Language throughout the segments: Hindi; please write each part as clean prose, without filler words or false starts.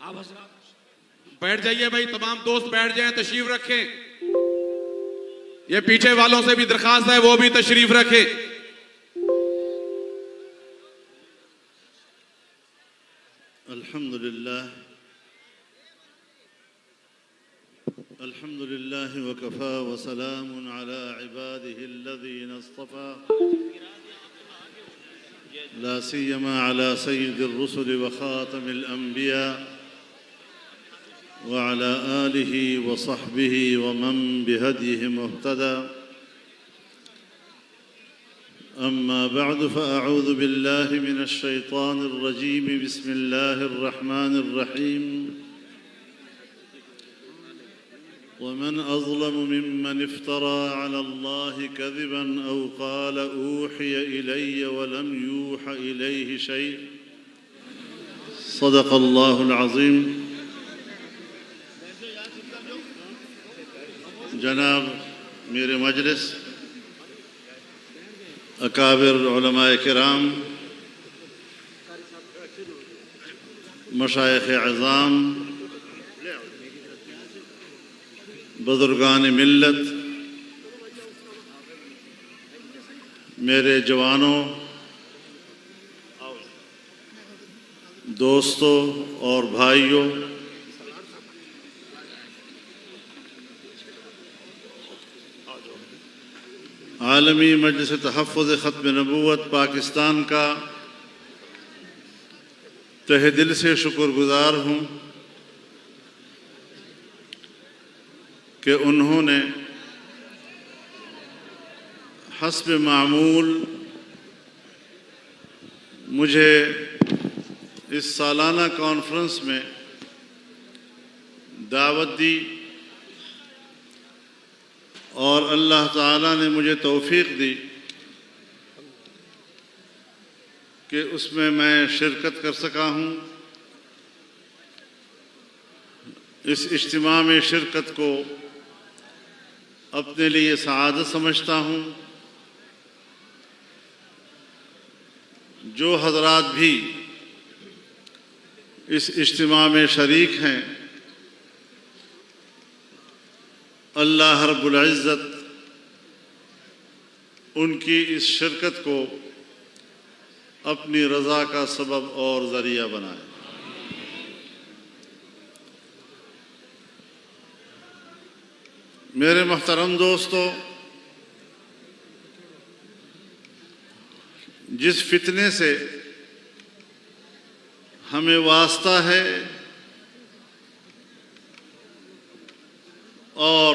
आप बैठ जाइए भाई, तमाम दोस्त बैठ जाएं, तशरीफ रखें। ये पीछे वालों से भी दरखास्त है, वो भी तशरीफ रखें। अल्हम्दुलिल्लाह वकफ़ा वसलामुन अला इबादिहिल्लज़ीना इस्तफ़ा ला सिय्यमा अला सय्यिदिर रुसुल व ख़ातमिल अंबिया व अला आलिहि व सहबिहि व मन बिहदिहि मुहतदा। अम्मा बअद फ़अऊज़ु बिल्लाहि मिनश शैतानिर रजीम। बिस्मिल्लाहिर रहमानिर रहीम। वमन अज़लमु मिम्मन इफ्तरा अला अल्लाहि कज़िबन औ क़ाल ऊहिय इलय्य व लम यूहा इलैहि शै। सदक़ल्लाहुल अज़ीम। जनाब मेरे मजलिस, अकाबिर उलमाए किराम, मशाइख़ अज़ाम, बुज़ुर्गान मिल्लत, मेरे जवानों, दोस्तों और भाइयों, आलमी मजलिस तहफ़्फ़ुज़ ख़त्म नबूवत पाकिस्तान का तहे दिल से शुक्रगुज़ार हूँ कि उन्होंने हस्ब मामूल मुझे इस सालाना कॉन्फ्रेंस में दावत दी और अल्लाह ताला ने मुझे तौफ़ीक़ दी कि उसमें मैं शिरकत कर सका हूँ। इस इज्तिमा में शिरकत को अपने लिए सआदत समझता हूँ। जो हज़रात भी इस इज्तिमा में शरीक हैं, अल्लाह रब्बुल इज़्ज़त उनकी इस शिरकत को अपनी रज़ा का सबब और ज़रिया बनाए। मेरे मोहतरम दोस्तों, जिस फितने से हमें वास्ता है और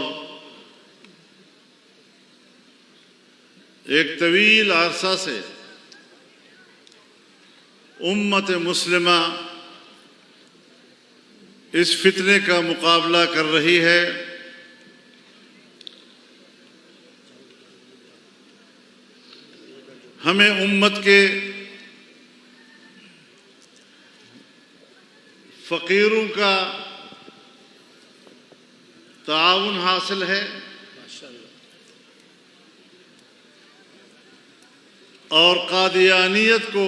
एक तवील अरसा से उम्मत मुस्लिमा इस फितने का मुकाबला कर रही है, हमें उम्मत के फ़कीरों का ताउन हासिल है और कादियानियत को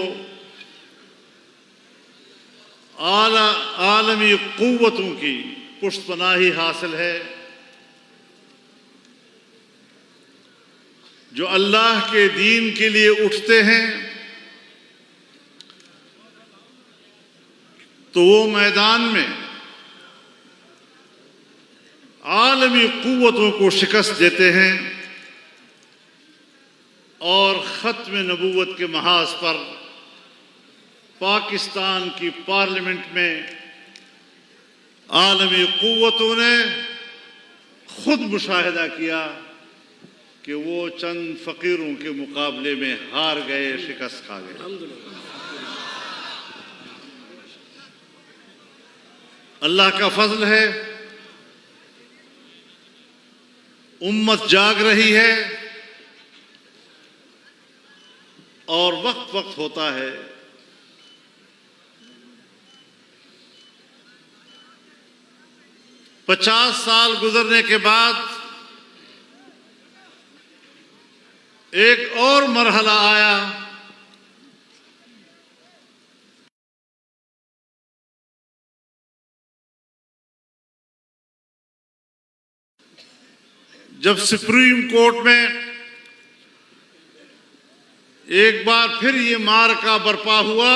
आलमी क़ुव्वतों की पुष्टपनाही हासिल है। जो अल्लाह के दीन के लिए उठते हैं तो वो मैदान में आलमी क़ुव्वतों को शिकस्त देते हैं और ख़त्म नबूवत के महाज पर पाकिस्तान की पार्लियामेंट में आलमी क़ुव्वतों ने खुद मुशाहिदा किया कि वो चंद फ़कीरों के मुकाबले में हार गए, शिकस्त खा गए। अल्लाह का फजल है, उम्मत जाग रही है और वक्त वक्त होता है। 50 साल गुजरने के बाद एक और मरहला आया जब सुप्रीम कोर्ट में एक बार फिर ये मार्का बरपा हुआ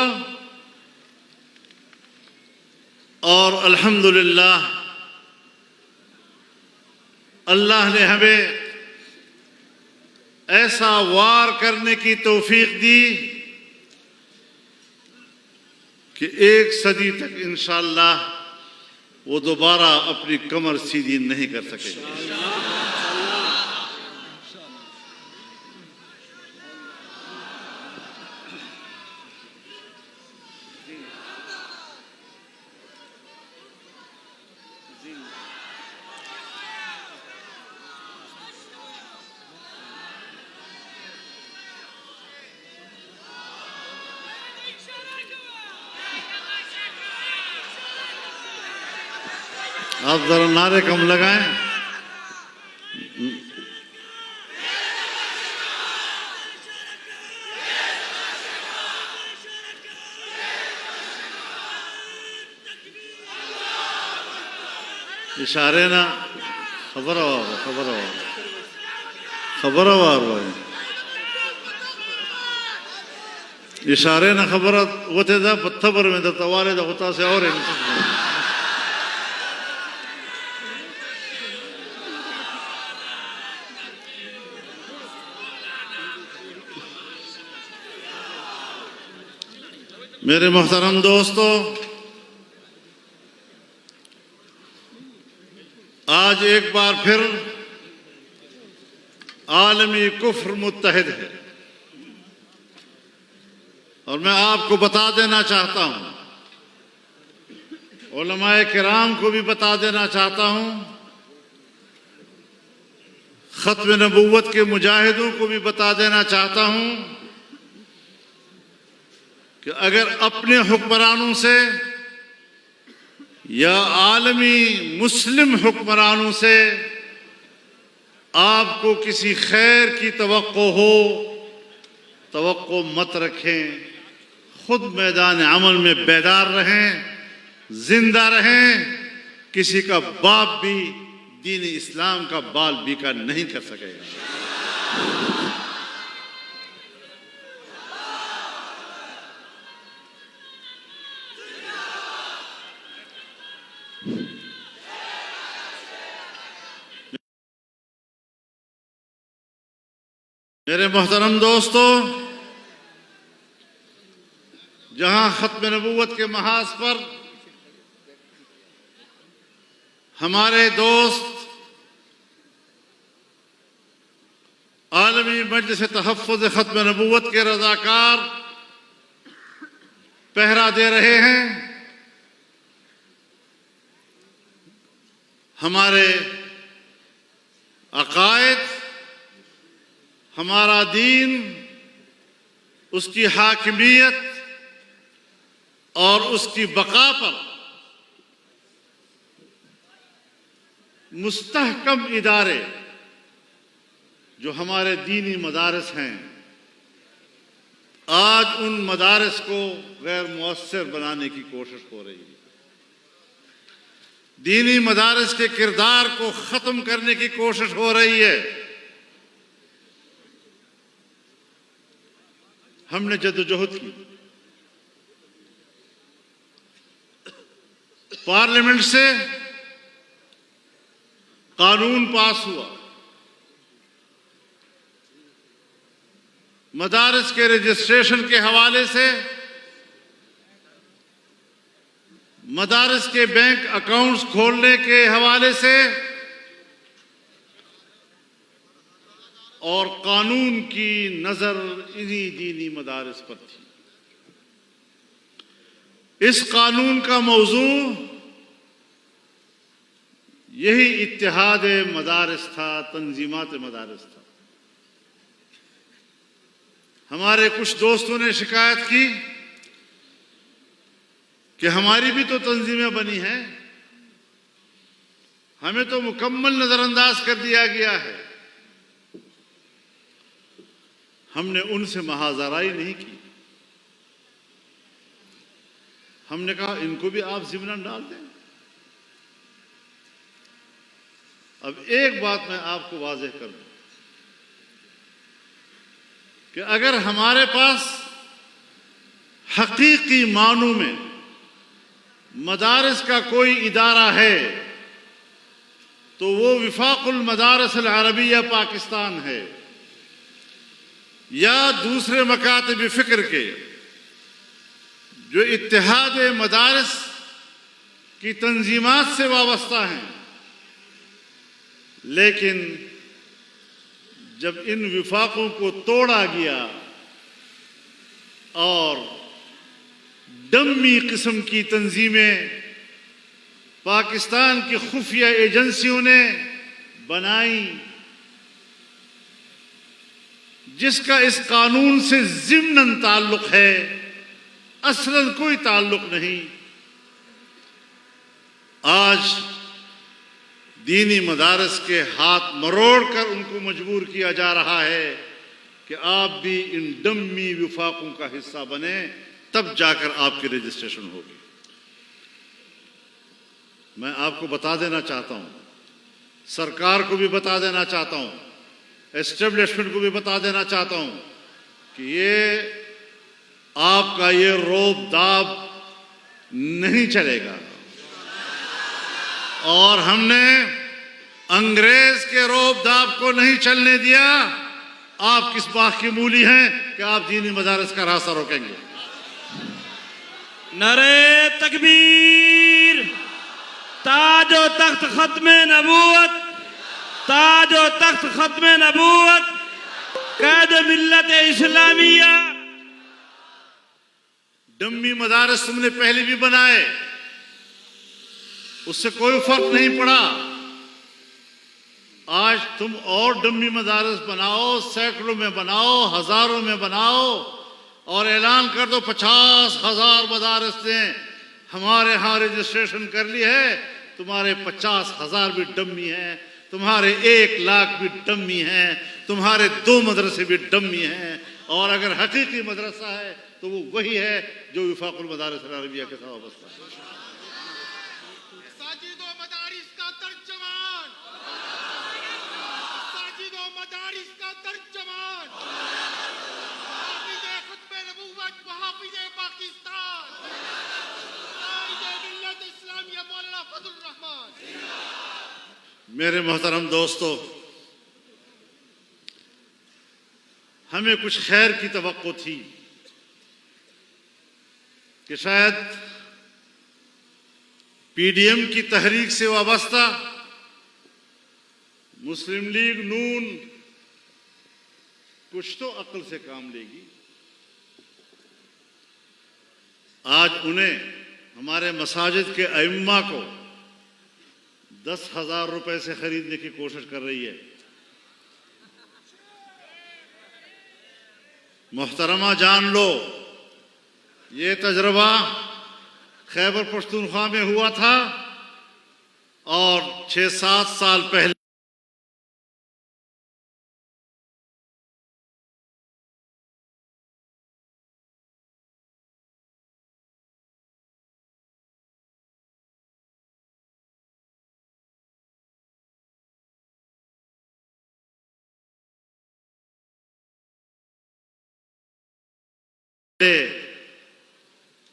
और अल्हम्दुलिल्लाह अल्लाह ने हमें ऐसा वार करने की तौफीक दी कि 1 सदी तक इंशाअल्लाह वो दोबारा अपनी कमर सीधी नहीं कर सकेगा। आप जरा नारे कम लगाएं। इशारे ना खबर इशारे ना खबर होते था पत्थर में तवारे होता से और मेरे मोहतरम दोस्तों, आज एक बार फिर आलमी कुफ्र मुत्तहिद है और मैं आपको बता देना चाहता हूं, उलमाए किराम को भी बता देना चाहता हूं, खत्म नबूवत के मुजाहिदों को भी बता देना चाहता हूं कि अगर अपने हुक्मरानों से या आलमी मुस्लिम हुक्मरानों से आपको किसी खैर की तवक्को हो, तवक्को मत रखें। खुद मैदान अमल में बेदार रहें, जिंदा रहें। किसी का बाप भी दीन इस्लाम का बाल बीका नहीं कर सकेगा। मेरे मोहतरम दोस्तों, जहां खत्म नबूवत के महाज पर हमारे दोस्त आलमी मजलिस तहफ़्फ़ुज़ खत्म नबूवत के रज़ाकार पहरा दे रहे हैं, हमारे अक़ायद, हमारा दीन, उसकी हाकिमियत और उसकी बका पर मुस्तहकम इदारे जो हमारे दीनी मदारस हैं, आज उन मदारस को गैर मुअस्सर बनाने की कोशिश हो रही है। दीनी मदारस के किरदार को ख़त्म करने की कोशिश हो रही है। हमने जद्दोजहद की, पार्लियामेंट से कानून पास हुआ, मदारस के रजिस्ट्रेशन के हवाले से, मदारस के बैंक अकाउंट्स खोलने के हवाले से और कानून की नजर इन्हीं दीनी मदारस पर थी। इस कानून का मौजू यही इत्तेहाद मदारस था, तंजीमात मदारस था। हमारे कुछ दोस्तों ने शिकायत की कि हमारी भी तो तंजीमें बनी हैं, हमें तो मुकम्मल नजरअंदाज कर दिया गया है। हमने उनसे महाजराई नहीं की। हमने कहा इनको भी आप जिम्मन डाल दें। अब एक बात मैं आपको वाज़ेह कर दूं कि अगर हमारे पास हकीकी मानों में मदारिस का कोई इदारा है तो वो विफाकुल मदारिस अल अरबिया पाकिस्तान है, या दूसरे मकातब फ़िक्र के जो इत्तेहाद मदारिस की तंजीमात से वाबस्ता हैं। लेकिन जब इन विफाकों को तोड़ा गया और डम्मी किस्म की तंजीमें पाकिस्तान की खुफिया एजेंसियों ने बनाई, जिसका इस कानून से ज़िम्नन ताल्लुक है, असलन कोई ताल्लुक नहीं, आज दीनी मदारस के हाथ मरोड़ कर उनको मजबूर किया जा रहा है कि आप भी इन डम्मी विफाकों का हिस्सा बने, तब जाकर आपकी रजिस्ट्रेशन होगी। मैं आपको बता देना चाहता हूं, सरकार को भी बता देना चाहता हूं, एस्टेब्लिशमेंट को भी बता देना चाहता हूं कि ये आपका ये रोब दाब नहीं चलेगा। और हमने अंग्रेज के रोब दाब को नहीं चलने दिया। आप किस बात की मूली हैं कि आप दीनी मदारस का रास्ता रोकेंगे? नारे तकबीर, ताजो तख्त खत्म नबूवत, ताजो तख्त खत्म नबूवत, कैद मिल्लत इस्लामिया। डम्मी मदारस तुमने पहले भी बनाए, उससे कोई फर्क नहीं पड़ा। आज तुम और डम्मी मदारस बनाओ, सैकड़ों में बनाओ, हजारों में बनाओ और ऐलान कर दो 50,000 मदारस ने हमारे यहाँ रजिस्ट्रेशन कर ली है। तुम्हारे 50,000 भी डम्मी हैं, तुम्हारे 1 लाख भी डम्मी हैं, तुम्हारे 2 मदरसे भी डम्मी हैं। और अगर हकीकी मदरसा है तो वो वही है जो विफाकुल मदारिस अल अरबिया के साथ वाबस्ता है। साजिदो मदारिस का तर्जमान, साजिदो मदारिस का तर्जमान, हाफिज़े खुतबे नबूवत व हाफिज़े पाकिस्तान, कायदे मिल्लत इस्लामिया मौलाना फजलुर रहमान। मेरे मोहतरम दोस्तों, हमें कुछ खैर की तवक्को थी कि शायद पीडीएम की तहरीक से वाबस्ता मुस्लिम लीग नून कुछ तो अक्ल से काम लेगी। आज उन्हें हमारे मसाजिद के अइम्मा को 10,000 रुपए से खरीदने की कोशिश कर रही है। मोहतरमा जान लो, ये तजर्बा खैबर पख्तूनख्वा में हुआ था और 6-7 साल पहले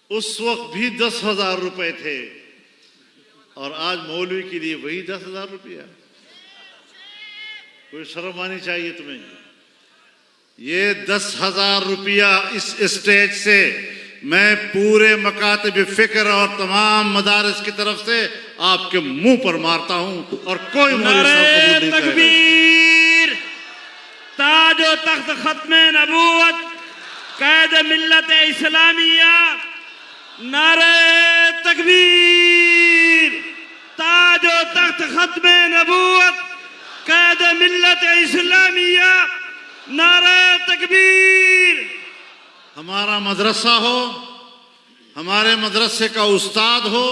उस वक्त भी 10,000 रुपए थे और आज मौलवी के लिए वही 10,000 रुपया। कोई शर्म आनी चाहिए तुम्हें। ये 10,000 रुपया इस स्टेज से मैं पूरे मकातब फिक्र और तमाम मदारिस की तरफ से आपके मुंह पर मारता हूं और कोई नारे तकबीर, ताजो तख्त खत्म नबूवत, कैद मिल्लत इस्लामिया। नारे तकबीर, ताजो तख्त खत्म नबूवत, कैद मिल्लत इस्लामिया। नारे तकबीर। हमारा मदरसा हो, हमारे मदरसे का उस्ताद हो,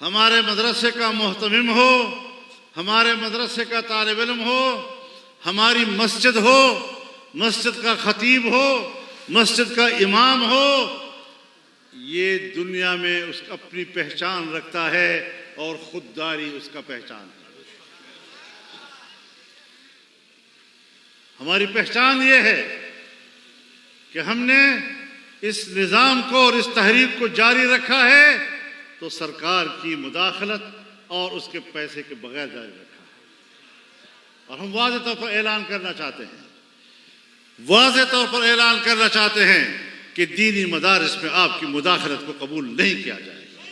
हमारे मदरसे का मोहतमिम हो, हमारे मदरसे का तालिब इल्म हो, हमारी मस्जिद हो, मस्जिद का खतीब हो, मस्जिद का इमाम हो, ये दुनिया में उसका अपनी पहचान रखता है और खुददारी उसका पहचान है। हमारी पहचान ये है कि हमने इस निज़ाम को और इस तहरीक को जारी रखा है तो सरकार की मुदाखलत और उसके पैसे के बगैर जारी रखा है। और हम वाज़ेह तौर पर ऐलान करना चाहते हैं, वाज़ेह तौर पर ऐलान करना चाहते हैं कि दीनी मदारिस में आपकी मुदाखलत को कबूल नहीं किया जाएगा।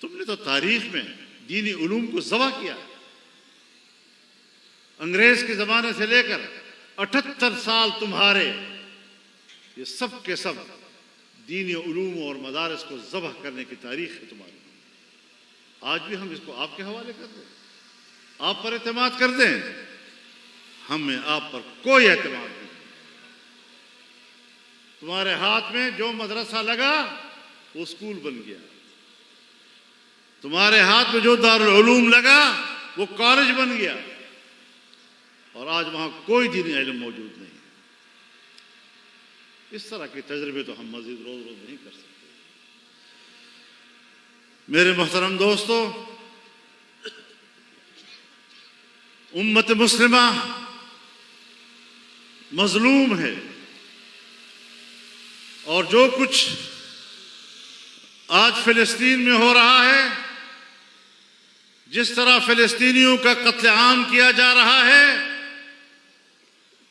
तुमने तो तारीख में दीनी उलूम को ज़बह किया। अंग्रेज के ज़माने से लेकर 78 साल तुम्हारे ये सब के सब दीनी उलूम और मदारिस को ज़बह करने की तारीख है तुम्हारी। आज भी हम इसको आपके हवाले कर दें, आप पर एतमाद कर दें, हमें आप पर कोई एतमाद नहीं। तुम्हारे हाथ में जो मदरसा लगा वो स्कूल बन गया, तुम्हारे हाथ में जो दारुल उलूम लगा वो कॉलेज बन गया, और आज वहां कोई दीनी इल्म मौजूद नहीं। इस तरह के तजर्बे तो हम मजीद रोज रोज नहीं कर सकते। मेरे मोहतरम दोस्तों, उम्मत मुस्लिमा मजलूम है, और जो कुछ आज फिलिस्तीन में हो रहा है, जिस तरह फिलिस्तीनियों का कत्लेआम किया जा रहा है,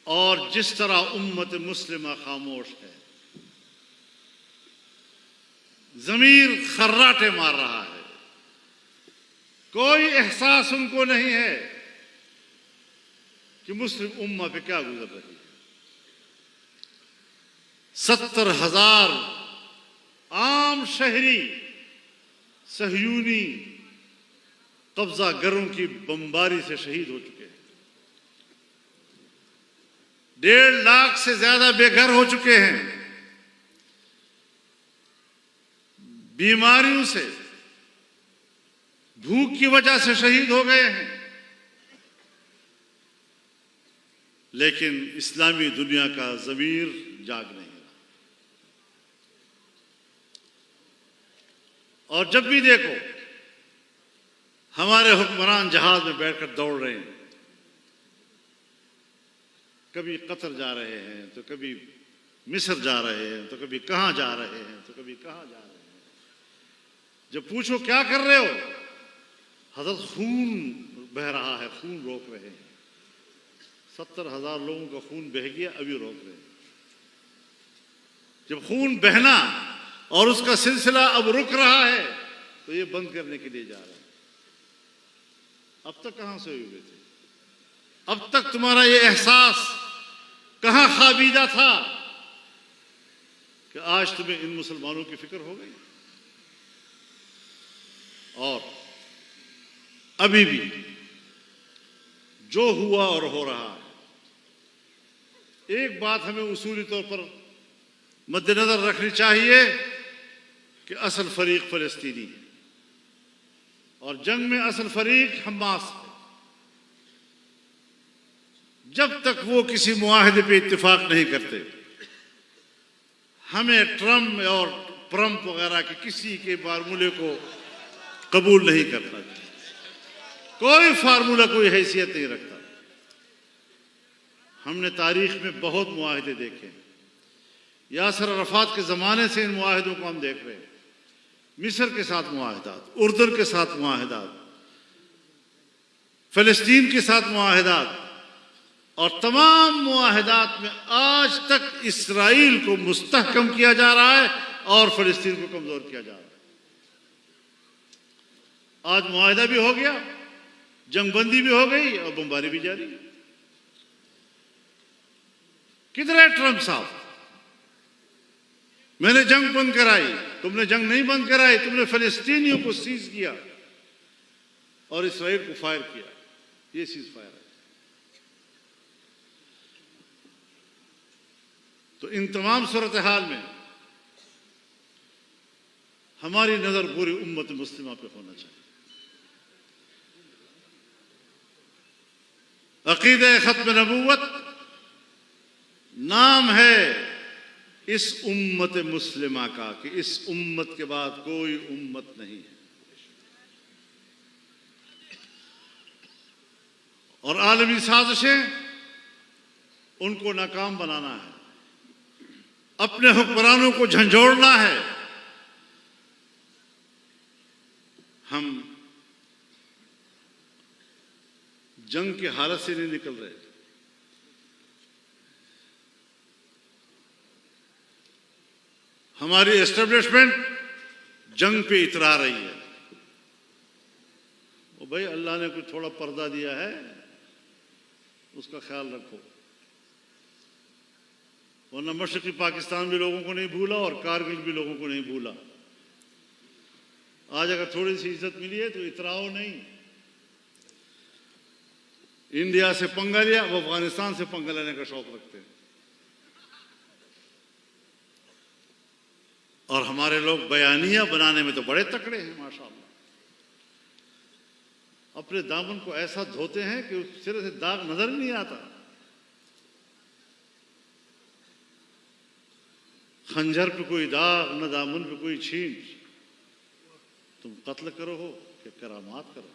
और जिस तरह उम्मत मुस्लिमा खामोश है, ज़मीर खर्राटे मार रहा है, कोई एहसास उनको नहीं है कि मुस्लिम उम्मा पे क्या गुजर रही है। 70,000 आम शहरी सहयूनी कब्जा गरों की बमबारी से शहीद हो चुके हैं। 1.5 लाख से ज्यादा बेघर हो चुके हैं, बीमारियों से, भूख की वजह से शहीद हो गए हैं। लेकिन इस्लामी दुनिया का ज़मीर जाग नहीं रहा। और जब भी देखो हमारे हुक्मरान जहाज में बैठकर दौड़ रहे हैं, कभी कतर जा रहे हैं, तो कभी मिस्र जा रहे हैं, तो कभी कहां जा रहे हैं, तो कभी कहां जा रहे हैं। जब पूछो क्या कर रहे हो, हज़रत खून बह रहा है, खून रोक रहे हैं। 70,000 लोगों का खून बह गया, अभी रोक रहे हैं। जब खून बहना और उसका सिलसिला अब रुक रहा है तो ये बंद करने के लिए जा रहे हैं। अब तक कहां से हुए थे? अब तक तुम्हारा ये एहसास कहां खाबीदा था कि आज तुम्हें इन मुसलमानों की फिक्र हो गई? और अभी भी जो हुआ और हो रहा है, एक बात हमें उसूली तौर पर मद्देनजर रखनी चाहिए कि असल फरीक फलस्तीनी है और जंग में असल फरीक हमास है। जब तक वो किसी मुआहदे पे इत्तेफाक नहीं करते, हमें ट्रम्प और प्रम्प वगैरह के किसी के फार्मूले को कबूल नहीं करना चाहिए। कोई फार्मूला कोई हैसियत नहीं रखता। हमने तारीख में बहुत मुआहदे देखे हैं। यासर अरफात के ज़माने से इन मुआहदों को हम देख रहे हैं। मिस्र के साथ मुआहदात, उर्दन के साथ मुआहदात, फ़लस्तीन के साथ मुआहदात, और तमाम मुआहदात में आज तक इसराइल को मुस्तहकम किया जा रहा है और फ़लस्तीन को कमज़ोर किया जा रहा है। आज मुआहदा भी हो गया, जंगबंदी भी हो गई और बमबारी भी जारी है। किधर है ट्रंप साहब? मैंने जंग बंद कराई, तुमने जंग नहीं बंद कराई। तुमने फ़लस्तीनियों को सीज किया और इसराइल को फायर किया। ये सीज फायर है। तो इन तमाम सूरत हाल में हमारी नजर पूरी उम्मत मुस्लिमा पे होना चाहिए। अकीदे खत्म नबूवत नाम है इस उम्मत मुस्लिमा का कि इस उम्मत के बाद कोई उम्मत नहीं है। और आलमी साजिशें, उनको नाकाम बनाना है, अपने हुक्मरानों को झंझोड़ना है। हम जंग की हालत से नहीं निकल रहे। हमारी एस्टेब्लिशमेंट जंग पे इतरा रही है। और भाई अल्लाह ने कुछ थोड़ा पर्दा दिया है, उसका ख्याल रखो, वरना मशरक़ी पाकिस्तान भी लोगों को नहीं भूला और कारगिल भी लोगों को नहीं भूला। आज अगर थोड़ी सी इज्जत मिली है तो इतराओ नहीं। इंडिया से पंगा लिया, वो अफगानिस्तान से पंगा लेने का शौक रखते हैं। और हमारे लोग बयानिया बनाने में तो बड़े तकड़े हैं माशाअल्लाह। अपने दामन को ऐसा धोते हैं कि उस सिरे से दाग नजर नहीं आता। खंजर पे कोई दाग, न दामन पे कोई छींच। तुम कत्ल करो हो कि करामात करो।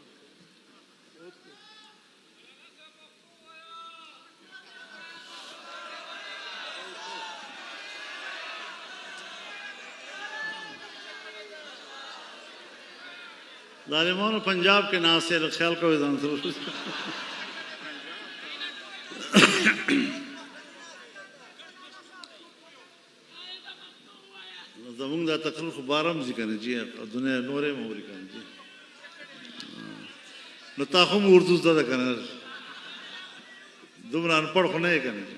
जालिमों पंजाब के नाम से ख्याल का विधान जमुंग दा तकलीफ बारम जी करें जी दुनिया नोरे मोरी करें जी नताखुम उर्दू दा करें दुमरा अनपढ़ को नहीं करें जी।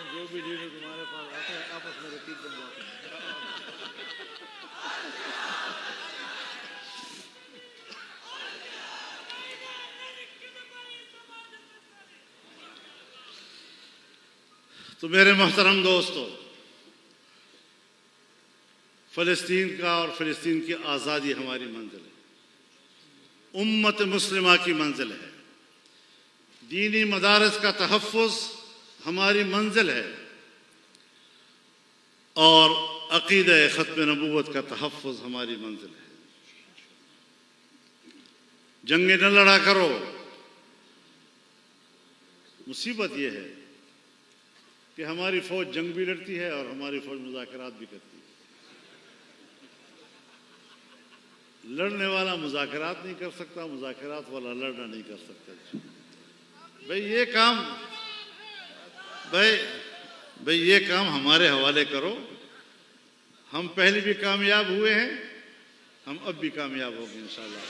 जो भी लीडर तुम्हारे पास आते हैं आपस में रकीब बन जाते हैं। तो मेरे मोहतरम दोस्तों, फ़लस्तीन का और फ़लस्तीन की आज़ादी हमारी मंजिल है, उम्मत मुस्लिमा की मंजिल है। दीनी मदारस का तहफ़्फ़ुज़ हमारी मंजिल है और अक़ीदा ख़त्म नबूवत का तहफ़्फ़ुज़ हमारी मंजिल है। जंगें न लड़ा करो। मुसीबत यह है कि हमारी फ़ौज जंग भी लड़ती है और हमारी फ़ौज मुज़ाकरात भी करती है। लड़ने वाला मुज़ाकरात नहीं कर सकता, मुज़ाकरात वाला लड़ना नहीं कर सकता। भाई ये काम हमारे हवाले करो। हम पहले भी कामयाब हुए हैं, हम अब भी कामयाब होंगे इंशाअल्लाह।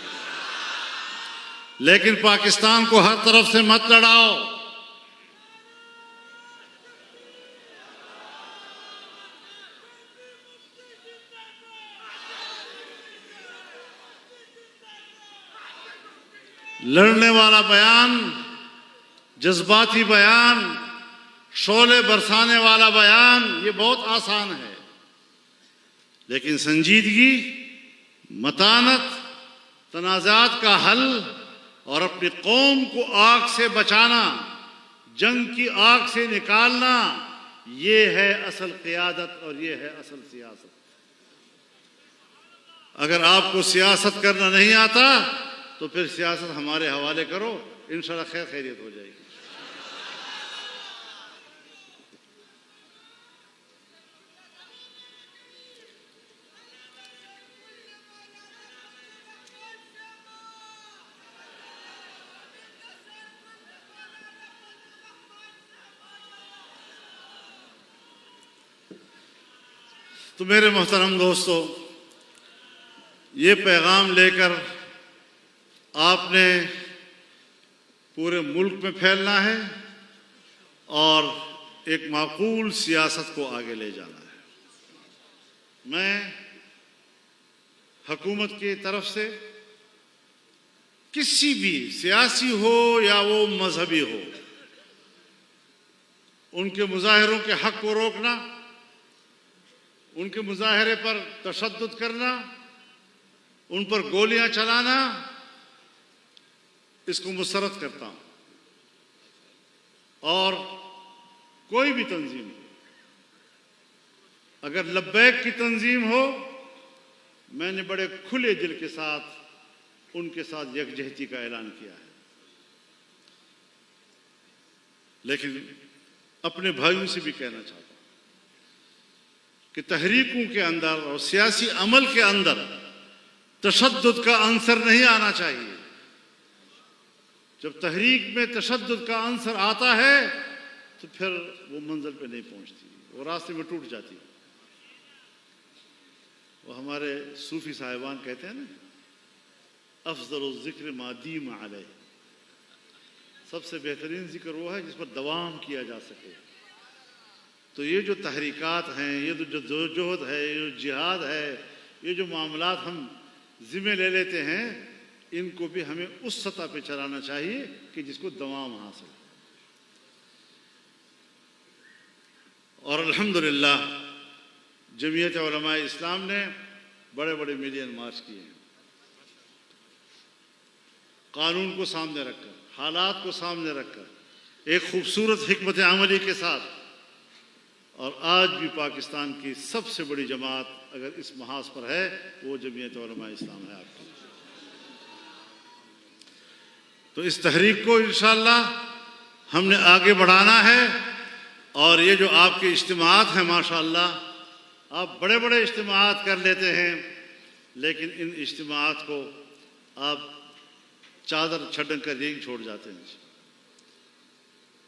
लेकिन पाकिस्तान को हर तरफ से मत लड़ाओ। लड़ने वाला बयान, जज्बाती बयान, शोले बरसाने वाला बयान, ये बहुत आसान है। लेकिन संजीदगी, मतानत, तनाज़ात का हल और अपनी कौम को आग से बचाना, जंग की आग से निकालना, ये है असल क़ियादत और ये है असल सियासत। अगर आपको सियासत करना नहीं आता तो फिर सियासत हमारे हवाले करो, इंशाअल्लाह खैर खैरियत हो जाएगी। तो मेरे मोहतरम दोस्तों, ये पैगाम लेकर आपने पूरे मुल्क में फैलना है और एक माकूल सियासत को आगे ले जाना है। मैं हुकूमत की तरफ से किसी भी सियासी हो या वो मजहबी हो, उनके मुजाहिरों के हक को रोकना, उनके मुजाहरे पर तशद्दुद करना, उन पर गोलियां चलाना, इसको मुसरत करता हूं। और कोई भी तंजीम अगर लब्बैक की तंजीम हो, मैंने बड़े खुले दिल के साथ उनके साथ यकजहती का ऐलान किया है। लेकिन अपने भाइयों से भी कहना चाहता हूं कि तहरीकों के अंदर और सियासी अमल के अंदर तशद्दुद का अंसर नहीं आना चाहिए। जब तहरीक में तशद्दुद का अंसर आता है तो फिर वो मंजिल पे नहीं पहुंचती, वो रास्ते में टूट जाती है। वो हमारे सूफी साहिबान कहते हैं ना, अफजल जिक्र मादीम अलैह, सबसे बेहतरीन जिक्र वो है जिस पर दवाम किया जा सके। तो ये जो तहरीकात हैं, ये जो जद्दोजहद है, ये जो जिहाद है, ये जो मामलात हम जिम्मे ले लेते हैं, इनको भी हमें उस सतह पे चलाना चाहिए कि जिसको दवाम हासिल। और अल्हम्दुलिल्लाह जमीयत उलमा इस्लाम ने बड़े बड़े मिलियन मार्च किए हैं, कानून को सामने रखकर, हालात को सामने रखकर, एक खूबसूरत हिकमत अमली के साथ। और आज भी पाकिस्तान की सबसे बड़ी जमात अगर इस महाज पर है वो जमीयत उलमा इस्लाम है आपकी। तो इस तहरीक को इंशाअल्लाह हमने आगे बढ़ाना है। और ये जो आपके इज्तिमात हैं, माशाअल्लाह आप बड़े बड़े इज्तिमात कर लेते हैं, लेकिन इन इज्तिमात को आप चादर छड़न कर यहीं छोड़ जाते हैं।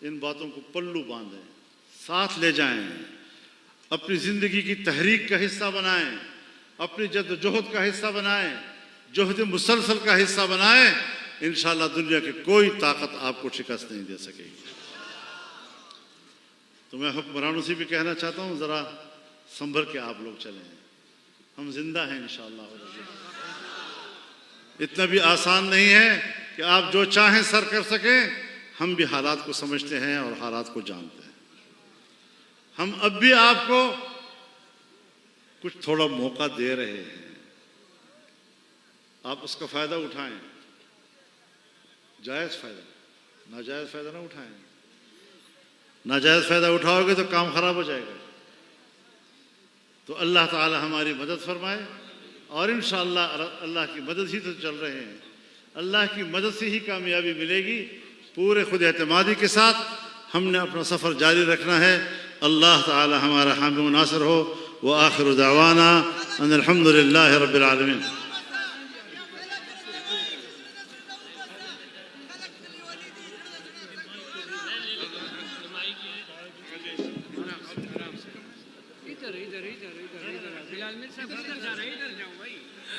इन बातों को पल्लू बांधें, साथ ले जाएं, अपनी ज़िंदगी की तहरीक का हिस्सा बनाएं, अपनी जद्दोजहद का हिस्सा बनाएं, जोहद मुसलसल का हिस्सा बनाएं। इंशाअल्लाह दुनिया की कोई ताकत आपको शिकस्त नहीं दे सकेगी। तो मैं हुक्मरानों से भी कहना चाहता हूँ, ज़रा संभल के आप लोग चलें, हम जिंदा हैं इंशाअल्लाह। इतना भी आसान नहीं है कि आप जो चाहें सर कर सकें। हम भी हालात को समझते हैं और हालात को जानते हैं। हम अब भी आपको कुछ थोड़ा मौका दे रहे हैं, आप उसका फ़ायदा उठाएं, जायज़ फ़ायदा, नाजायज़ फ़ायदा ना उठाएं। नाजायज़ फ़ायदा उठाओगे तो काम ख़राब हो जाएगा। तो अल्लाह ताला हमारी मदद फरमाए और इंशाअल्लाह अल्लाह की मदद ही तो चल रहे हैं, अल्लाह की मदद से ही कामयाबी मिलेगी। पूरे खुद एतमादी के साथ हमने अपना सफ़र जारी रखना है। अल्लाह ताला हमारा हामी व नासिर हो। व आखिर दावाना अनिल हम्दुलिल्लाहि रब्बिल आलमीन।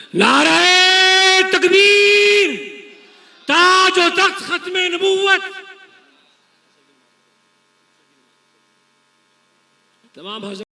नारे तकबीर, ताज व तख्त खत्मे नबूवत। तमाम